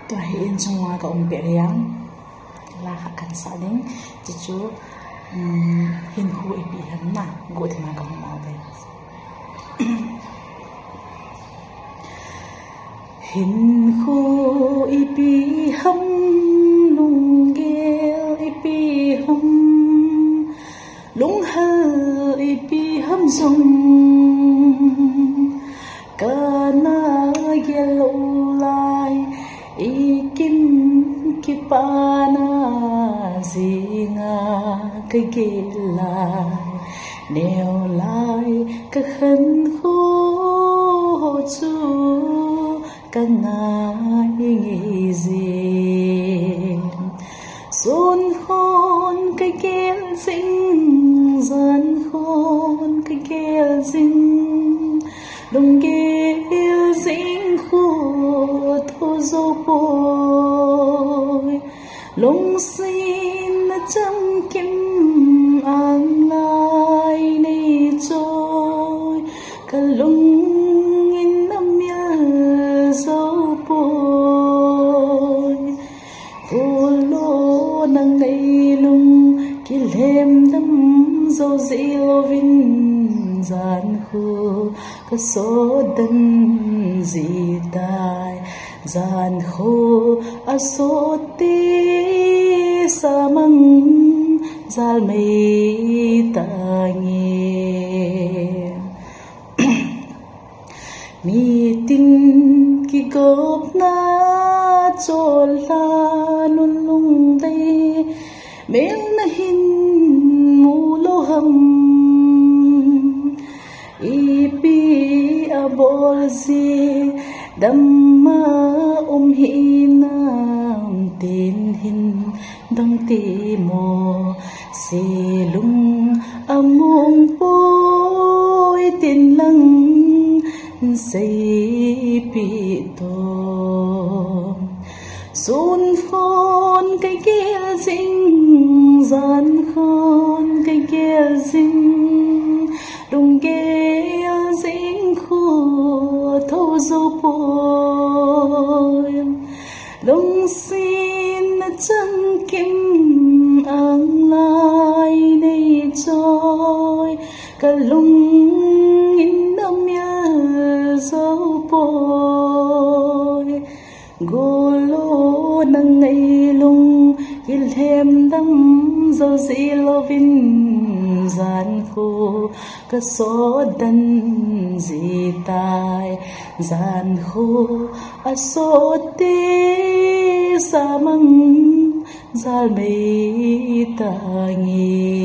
tôi hiện trong ngoài ông bé yang là khả khăn xã đến chỉ chú hình khu bị hấn nặng gọi thì mà có màu đây hình khu bị hâm lung gheo bị hâm lung hơi bị hâm dung cả na gheo lại ikim kipana zinga cái ghê lại neo lại cái khấn khô chú cái ngài nghĩ gì xuân khôn cái ghê sinh dân khôn cái ghê sinh đồng ghê sinh khô thô dô bôi lung xin chẳng kim an lai này trôi cả lung in năm nhớ dấu bôi cô lô nâng đầy lung kỳ lem đâm dấu dĩ lô vinh gian khu cả số đân gì tai gian khô a số tí sa măng zal mây ta nghe mi tin ki gop na chol la lun lung đây mel na hin mu lo ham ipi a bol si Dhamma hinam tin hin dong ti mo si lung among poi tin lang say pi to sun khôn cái kia dinh gian khôn cái kia dinh đông kia dinh khu thâu dâu bôi lung xin chân kim an lai này trôi cả lung in năm nhớ dâu bôi gô lô nâng ngày lung il hem đâm dâu dĩ lô vinh gian khô cả số đân gì tai gian khô a số tê sa măng zal mây ta nghe